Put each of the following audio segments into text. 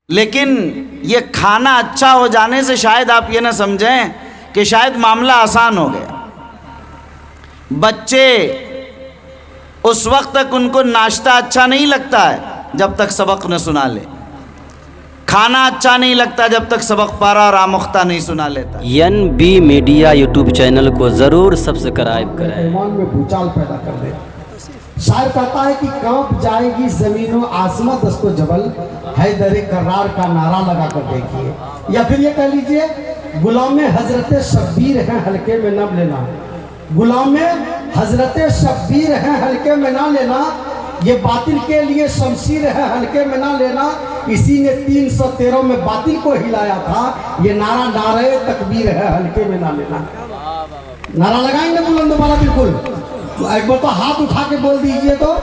لیکن یہ کھانا اچھا ہو جانے سے شاید آپ یہ نہ سمجھیں کہ شاید معاملہ آسان ہو گیا۔ بچے اس وقت تک ان کو ناشتہ اچھا نہیں لگتا ہے جب تک سبق نہ سنا لے، کھانا اچھا نہیں لگتا جب تک سبق پارا اور آموختہ نہیں سنا لیتا۔ NB میڈیا یوٹیوب چینل کو ضرور سبسکرائب کریں۔ ایمان میں بھوچال پیدا کر دے۔ شاعر کہتا ہے کہ کانپ جائے گی زمین و آسماں دست و جبل، حیدر کرار کا نعرہ لگا کر دیکھیے۔ یا پھر یہ کہہ لیجئے غلام حضرت شبیر ہیں ہلکے میں نہ لینا، غلام حضرت شبیر ہیں ہلکے میں نہ لینا، یہ باطل کے لیے شمشیر ہے ہلکے میں نہ لینا، اسی نے 313 میں باطل کو ہلایا تھا، یہ نعرہ نعرہ تکبیر ہے ہلکے میں نہ لینا۔ نعرہ لگائیں گے بلند والا بالکل، ایک بار تو ہاتھ اٹھا کے بول دیجئے، تو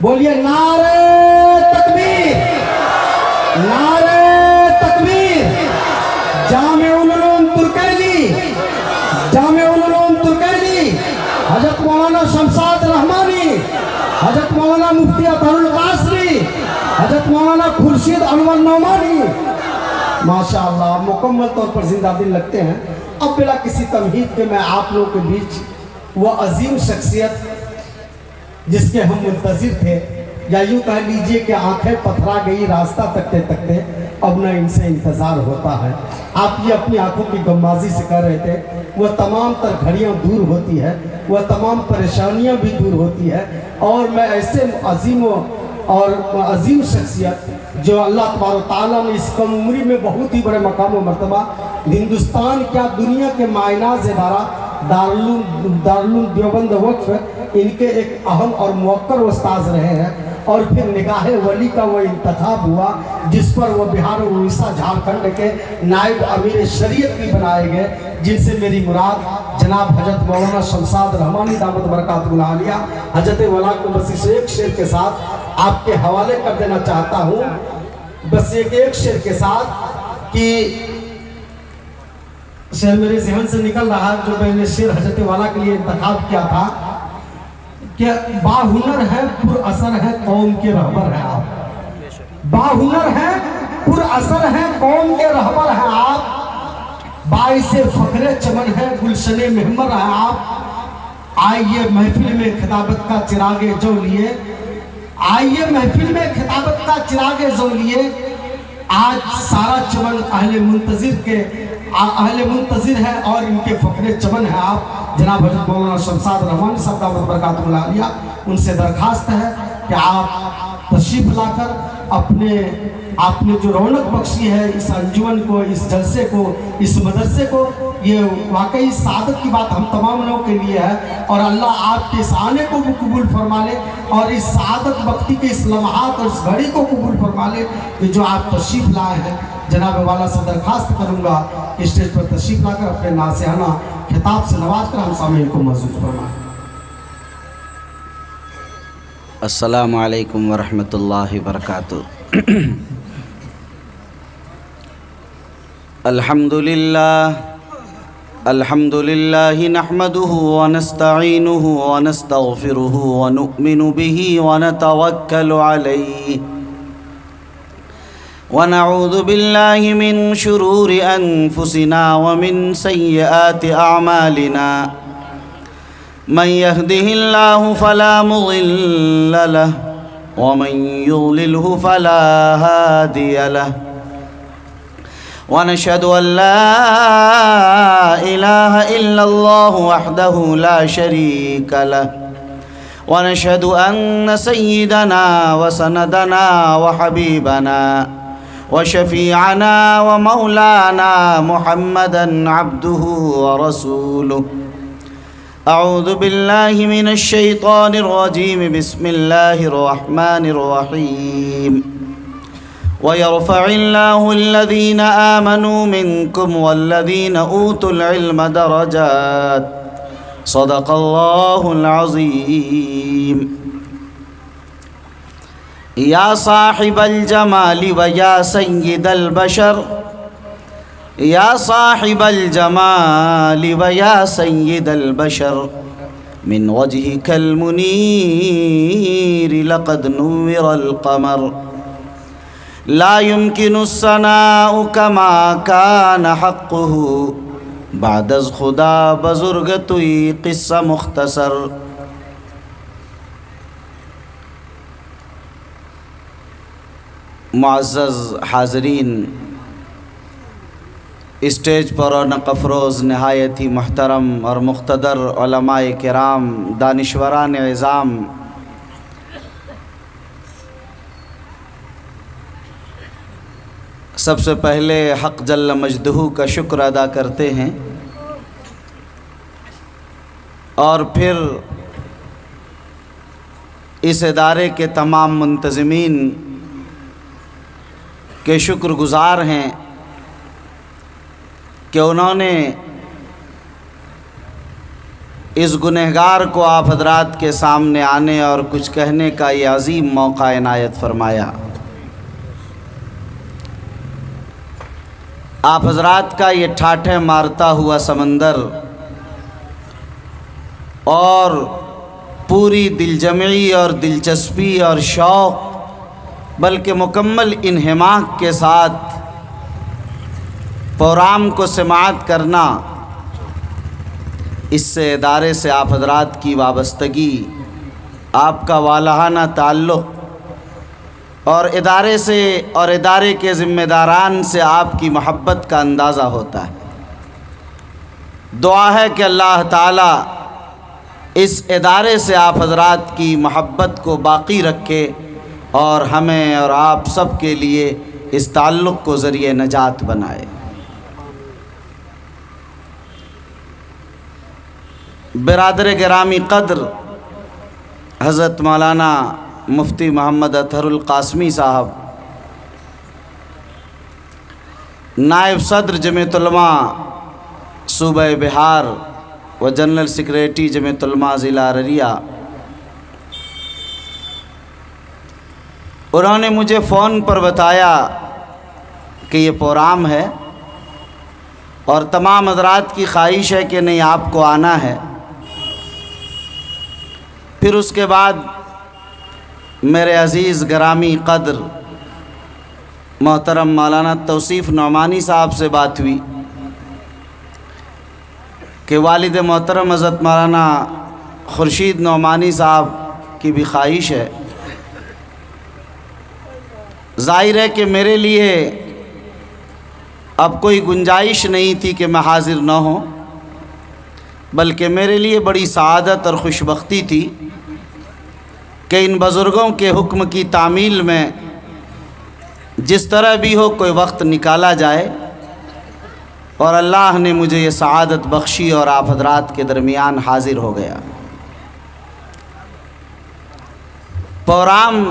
بولیے نعرہ تکبیر، نعرہ تکبیر۔ جامع العلوم ترکیلی، جامع العلوم ترکیلی، حضرت مولانا شمشاد رحمانی، حضرت مولانا مفتی اطہر القاسمی، حضرت مولانا خورشید انور نعمانی، ماشاءاللہ مکمل طور پر زندہ دل لگتے ہیں۔ اب بلا کسی تمہید کے میں آپ لوگوں کے بیچ وہ عظیم شخصیت جس کے ہم منتظر تھے، یا یوں کہہ لیجئے کہ آنکھیں پتھرا گئی راستہ تکتے تکتے، اب نہ ان سے انتظار ہوتا ہے۔ آپ یہ اپنی آنکھوں کی غمازی سے کہہ رہے تھے، وہ تمام تر گھڑیاں دور ہوتی ہے، وہ تمام پریشانیاں بھی دور ہوتی ہے، اور میں ایسے عظیم شخصیت جو اللہ تبارک و تعالیٰ نے اس کم عمری میں بہت ہی بڑے مقام و مرتبہ ہندوستان کیا دنیا کے مائناز ادارہ دارالعلوم دیوبند وقف ان کے ایک اہم اور موقر استاذ رہے ہیں، اور پھر نگاہ ولی کا وہ انتخاب ہوا جس پر وہ بہار و اڑیسہ جھارکھنڈ کے نائب امیر شریعت بھی بنائے گئے، جن سے میری مراد جناب حضرت مولانا شمشاد رحمانی دامت برکاتہ العالیہ حضرت والا کو بس اس ایک شعر کے ساتھ آپ کے حوالے کر دینا چاہتا ہوں، بس ایک شعر کے ساتھ، کہ شعر میرے ذہن سے نکل رہا ہے جو میں نے شعر حضرت والا کے لیے انتخاب کیا تھا، کہ باہنر ہے پر اثر ہے قوم کے رہبر ہیں آپ، باہنر ہے پر اثر ہے قوم کے رہبر ہیں آپ، باعث فخر چمن ہے گلشن محمر ہیں آپ، آئیے محفل میں خطابت کا چراغ جو لیے، آئیے محفل میں خطابت کا چراغ جو لیے، آج سارا چمن اہل منتظر ہے اور ان کے فخر چمن ہے آپ، جناب حضرت مولانا شمشاد رحمانی صاحب دامت برکاتہ العالیہ، ان سے درخواست ہے کہ آپ تشریف لا کر آپ نے جو رونق بخشی ہے اس انجمن کو، اس جلسے کو، اس مدرسے کو، یہ واقعی سعادت کی بات ہم تمام لوگوں کے لیے ہے، اور اللہ آپ کے اس آنے کو بھی قبول فرما لے، اور اس سعادت وقتی کے اس لمحات اور اس گھڑی کو قبول فرما لے کہ جو آپ تشریف لائے ہیں۔ جناب والا سے درخواست کروں گا کہ اسٹیج پر تشریف لا کر اپنے ناصحانہ خطاب سے نواز کر ہم سامعین کو معزز فرمائیں۔ السلام علیکم ورحمۃ اللہ وبرکاتہ۔ الحمد للہ نحمده ونستعینه ونستغفره ونؤمن به ونتوکل علیہ، ونعوذ باللہ من شرور انفسنا ومن سیئات اعمالنا، من يهده الله فلا مضل له ومن يضلله فلا هادي له، ونشهد أن لا إله إلا الله وحده لا شريك له، ونشهد أن سيدنا وسندنا وحبيبنا وشفيعنا ومولانا محمدا عبده ورسوله، أعوذ بالله من الشيطان الرجيم، بسم الله الرحمن الرحيم، ويرفع الله الذين آمنوا منكم والذين أوتوا العلم درجات، صدق الله العظيم۔ يا صاحب الجمال ويا سيد البشر، يا صاحب الجمال ويا سيد البشر، من وجهك المنير لقد نور القمر، لا يمكن الثناء كما كان حقه بعد از خدا بزرگ توی قصہ مختصر. معزز حاضرین، اسٹیج پر رونق افروز نہایت ہی محترم اور مقتدر علماء کرام، دانشوران عظام، سب سے پہلے حق جل مجدہ کا شکر ادا کرتے ہیں، اور پھر اس ادارے کے تمام منتظمین کے شکر گزار ہیں کہ انہوں نے اس گنہگار کو آپ حضرات کے سامنے آنے اور کچھ کہنے کا یہ عظیم موقع عنایت فرمایا. آپ حضرات کا یہ ٹھاٹھے مارتا ہوا سمندر اور پوری دل جمعی اور دلچسپی اور شوق بلکہ مکمل انہماک کے ساتھ پروگرام کو سماعت کرنا، اس سے ادارے سے آپ حضرات کی وابستگی، آپ کا والہانہ تعلق اور ادارے سے اور ادارے کے ذمہ داران سے آپ کی محبت کا اندازہ ہوتا ہے. دعا ہے کہ اللہ تعالی اس ادارے سے آپ حضرات کی محبت کو باقی رکھے اور ہمیں اور آپ سب کے لیے اس تعلق کو ذریعہ نجات بنائے. برادر گرامی قدر حضرت مولانا مفتی محمد اطہر القاسمی صاحب، نائب صدر جمعیت علماء صوبہ بہار و جنرل سیکریٹری جمعیت علماء ضلع ارریہ، انہوں نے مجھے فون پر بتایا کہ یہ پروگرام ہے اور تمام حضرات کی خواہش ہے کہ نہیں آپ کو آنا ہے. پھر اس کے بعد میرے عزیز گرامی قدر محترم مولانا توصیف نعمانی صاحب سے بات ہوئی کہ والد محترم حضرت مولانا خورشید نعمانی صاحب کی بھی خواہش ہے. ظاہر ہے کہ میرے لیے اب کوئی گنجائش نہیں تھی کہ میں حاضر نہ ہوں، بلکہ میرے لیے بڑی سعادت اور خوشبختی تھی کہ ان بزرگوں کے حکم کی تعمیل میں جس طرح بھی ہو کوئی وقت نکالا جائے، اور اللہ نے مجھے یہ سعادت بخشی اور آپ حضرات کے درمیان حاضر ہو گیا. پروگرام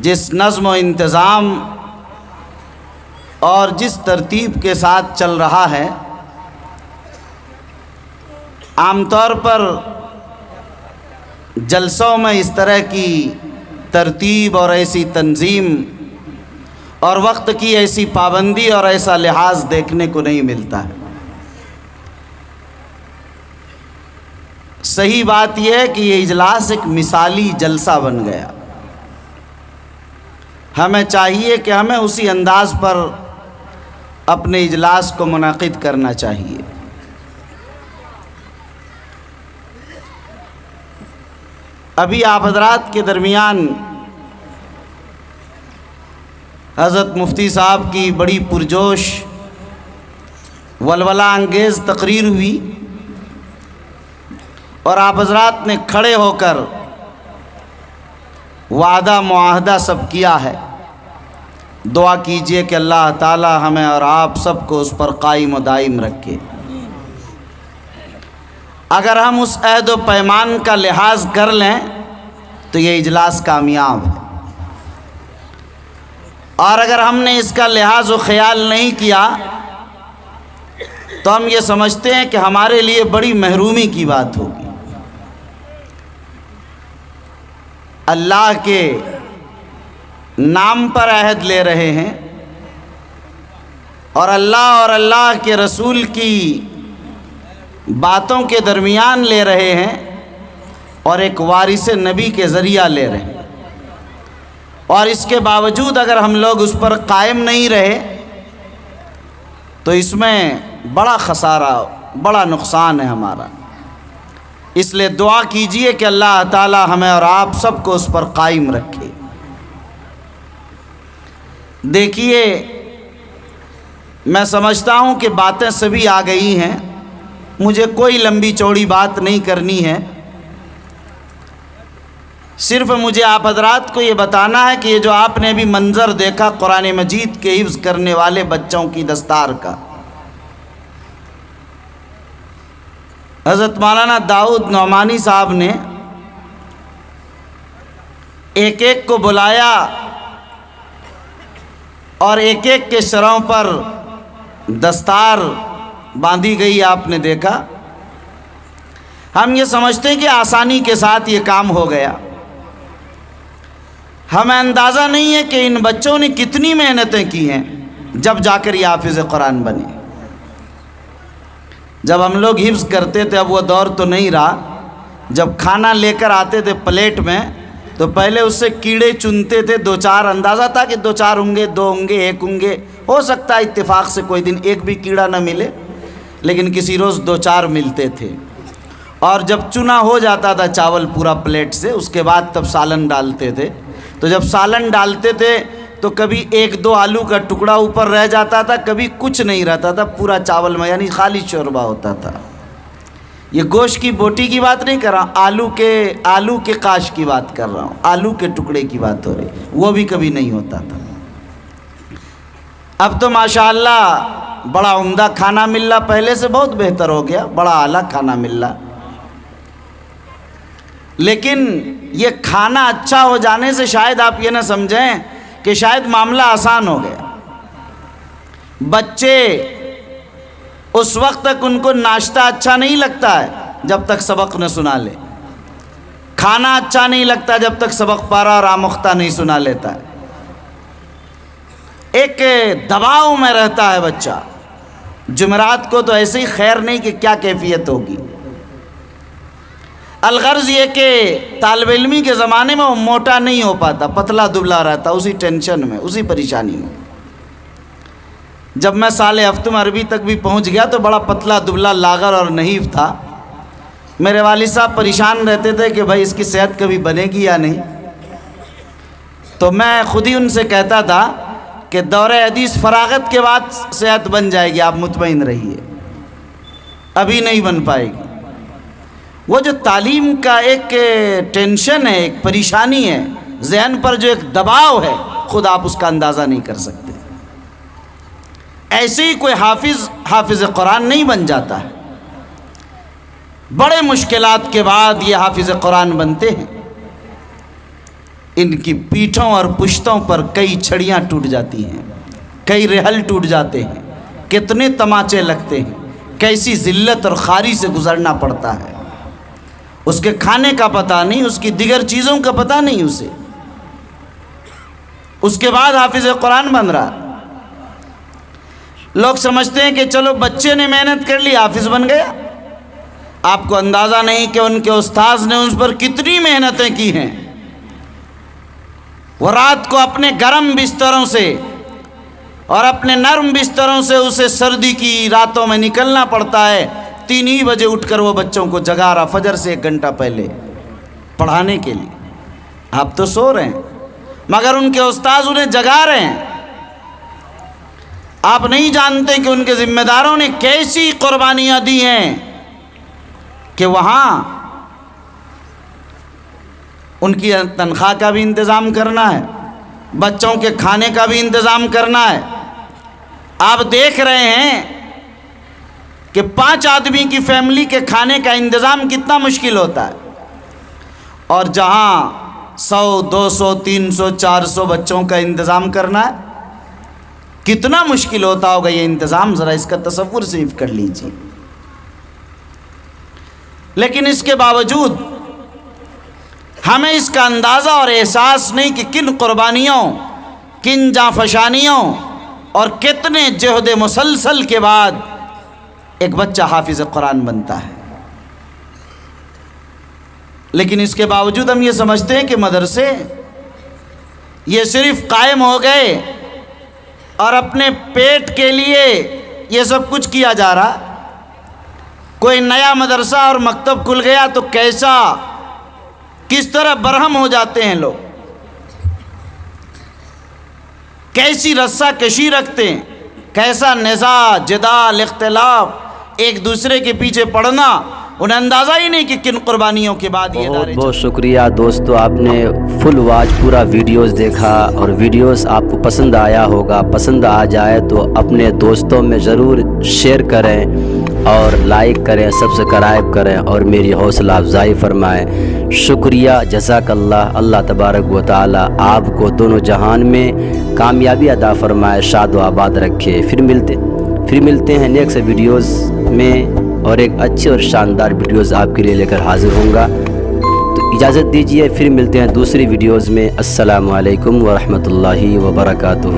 جس نظم و انتظام اور جس ترتیب کے ساتھ چل رہا ہے، عام طور پر جلسوں میں اس طرح کی ترتیب اور ایسی تنظیم اور وقت کی ایسی پابندی اور ایسا لحاظ دیکھنے کو نہیں ملتا ہے. صحیح بات یہ ہے کہ یہ اجلاس ایک مثالی جلسہ بن گیا. ہمیں چاہیے کہ ہمیں اسی انداز پر اپنے اجلاس کو منعقد کرنا چاہیے. ابھی آپ حضرات کے درمیان حضرت مفتی صاحب کی بڑی پرجوش ولولہ انگیز تقریر ہوئی اور آپ حضرات نے کھڑے ہو کر وعدہ معاہدہ سب کیا ہے. دعا کیجئے کہ اللہ تعالی ہمیں اور آپ سب کو اس پر قائم و دائم رکھے. اگر ہم اس عہد و پیمان کا لحاظ کر لیں تو یہ اجلاس کامیاب ہے، اور اگر ہم نے اس کا لحاظ و خیال نہیں کیا تو ہم یہ سمجھتے ہیں کہ ہمارے لیے بڑی محرومی کی بات ہوگی. اللہ کے نام پر عہد لے رہے ہیں اور اللہ کے رسول کی باتوں کے درمیان لے رہے ہیں اور ایک وارث نبی کے ذریعہ لے رہے ہیں، اور اس کے باوجود اگر ہم لوگ اس پر قائم نہیں رہے تو اس میں بڑا خسارہ، بڑا نقصان ہے ہمارا۔ اس لیے دعا کیجئے کہ اللہ تعالی ہمیں اور آپ سب کو اس پر قائم رکھے۔ دیکھیے، میں سمجھتا ہوں کہ باتیں سبھی آ گئی ہیں، مجھے کوئی لمبی چوڑی بات نہیں کرنی ہے، صرف مجھے آپ حضرات کو یہ بتانا ہے کہ یہ جو آپ نے ابھی منظر دیکھا قرآن مجید کے حفظ کرنے والے بچوں کی دستار کا، حضرت مولانا داؤد نعمانی صاحب نے ایک ایک کو بلایا اور ایک ایک کے سروں پر دستار باندھی گئی، آپ نے دیکھا۔ ہم یہ سمجھتے ہیں کہ آسانی کے ساتھ یہ کام ہو گیا، ہمیں اندازہ نہیں ہے کہ ان بچوں نے کتنی محنتیں کی ہیں جب جا کر یہ حافظ قرآن بنے۔ جب ہم لوگ حفظ کرتے تھے، اب وہ دور تو نہیں رہا، جب کھانا لے کر آتے تھے پلیٹ میں تو پہلے اس سے کیڑے چنتے تھے، دو چار، اندازہ تھا کہ 2 4 ہوں گے، 2 ہوں گے، 1 ہوں گے، ہو سکتا ہے اتفاق سے کوئی دن ایک بھی کیڑا نہ ملے، لیکن کسی روز 2 4 ملتے تھے۔ اور جب چنا ہو جاتا تھا چاول پورا پلیٹ سے، اس کے بعد تب سالن ڈالتے تھے، تو جب سالن ڈالتے تھے تو کبھی 1 2 آلو کا ٹکڑا اوپر رہ جاتا تھا، کبھی کچھ نہیں رہتا تھا، پورا چاول میں یعنی خالی شوربہ ہوتا تھا۔ یہ گوشت کی بوٹی کی بات نہیں کر رہا ہوں، آلو کے قاش کی بات کر رہا ہوں، آلو کے ٹکڑے کی بات ہو رہی، وہ بھی کبھی نہیں ہوتا تھا۔ اب تو ماشاءاللہ بڑا عمدہ کھانا مل رہا، پہلے سے بہت بہتر ہو گیا، بڑا اعلیٰ کھانا مل رہا، لیکن یہ کھانا اچھا ہو جانے سے شاید آپ یہ نہ سمجھیں کہ شاید معاملہ آسان ہو گیا۔ بچے اس وقت تک ان کو ناشتہ اچھا نہیں لگتا ہے جب تک سبق نہ سنا لے، کھانا اچھا نہیں لگتا جب تک سبق پارا اور آموختہ نہیں سنا لیتا ہے، ایک دباؤ میں رہتا ہے بچہ۔ جمعرات کو تو ایسے ہی خیر نہیں کہ کیا کیفیت ہوگی۔ الغرض یہ کہ طالب علمی کے زمانے میں وہ موٹا نہیں ہو پاتا، پتلا دبلا رہتا، اسی ٹینشن میں، اسی پریشانی میں۔ جب میں سال ہفتم عربی تک بھی پہنچ گیا تو بڑا پتلا دبلا لاغر اور نحیف تھا۔ میرے والد صاحب پریشان رہتے تھے کہ بھائی اس کی صحت کبھی بنے گی یا نہیں، تو میں خود ہی ان سے کہتا تھا کہ دور حدیث فراغت کے بعد صحت بن جائے گی، آپ مطمئن رہیے، ابھی نہیں بن پائے گی۔ وہ جو تعلیم کا ایک ٹینشن ہے، ایک پریشانی ہے، ذہن پر جو ایک دباؤ ہے، خود آپ اس کا اندازہ نہیں کر سکتے۔ ایسے ہی کوئی حافظ قرآن نہیں بن جاتا ہے، بڑے مشکلات کے بعد یہ حافظ قرآن بنتے ہیں۔ ان کی پیٹھوں اور پشتوں پر کئی چھڑیاں ٹوٹ جاتی ہیں، کئی رحل ٹوٹ جاتے ہیں، کتنے تماچے لگتے ہیں، کیسی ذلت اور خاری سے گزرنا پڑتا ہے۔ اس کے کھانے کا پتہ نہیں، اس کی دیگر چیزوں کا پتہ نہیں اسے، اس کے بعد حافظ قرآن بن رہا۔ لوگ سمجھتے ہیں کہ چلو بچے نے محنت کر لی، حافظ بن گیا۔ آپ کو اندازہ نہیں کہ ان کے استاذ نے اس پر کتنی محنتیں کی ہیں۔ وہ رات کو اپنے گرم بستروں سے اور اپنے نرم بستروں سے اسے سردی کی راتوں میں نکلنا پڑتا ہے، 3 ہی بجے اٹھ کر وہ بچوں کو جگا رہا، فجر سے 1 گھنٹہ پہلے پڑھانے کے لیے۔ آپ تو سو رہے ہیں مگر ان کے استاذ انہیں جگا رہے ہیں۔ آپ نہیں جانتے کہ ان کے ذمہ داروں نے کیسی قربانیاں دی ہیں کہ وہاں ان کی تنخواہ کا بھی انتظام کرنا ہے، بچوں کے کھانے کا بھی انتظام کرنا ہے۔ آپ دیکھ رہے ہیں کہ 5 آدمی کی فیملی کے کھانے کا انتظام کتنا مشکل ہوتا ہے، اور جہاں 100 200 300 400 بچوں کا انتظام کرنا ہے، کتنا مشکل ہوتا ہوگا یہ انتظام، ذرا اس کا تصور صرف کر لیجیے۔ لیکن اس کے باوجود ہمیں اس کا اندازہ اور احساس نہیں کہ کن قربانیوں، کن جانفشانیوں اور کتنے جہد مسلسل کے بعد ایک بچہ حافظ قرآن بنتا ہے۔ لیکن اس کے باوجود ہم یہ سمجھتے ہیں کہ مدرسے یہ صرف قائم ہو گئے اور اپنے پیٹ کے لیے یہ سب کچھ کیا جا رہا. کوئی نیا مدرسہ اور مکتب کھل گیا تو کس طرح برہم ہو جاتے ہیں لوگ, کیسی رسہ کشی رکھتے ہیں, کیسا نزاع, جدال, اختلاف, ایک دوسرے کے پیچھے پڑنا. انہیں اندازہ ہی نہیں کہ کن قربانیوں کے بعد یہ ادارے. بہت شکریہ دوستو, آپ نے فل واچ پورا ویڈیوز دیکھا اور ویڈیوز آپ کو پسند آیا ہوگا. پسند آ جائے تو اپنے دوستوں میں ضرور شیئر کریں اور لائک کریں, سبسکرائب کریں اور میری حوصلہ افزائی فرمائیں. شکریہ, جزاک اللہ. اللہ تبارک و تعالی آپ کو دونوں جہان میں کامیابی عطا فرمائے, شاد و آباد رکھے. پھر ملتے ہیں نیکسٹ ویڈیوز میں اور ایک اچھے اور شاندار ویڈیوز آپ کے لیے لے کر حاضر ہوں گا. تو اجازت دیجیے, پھر ملتے ہیں دوسری ویڈیوز میں. السلام علیکم ورحمۃ اللہ وبرکاتہ.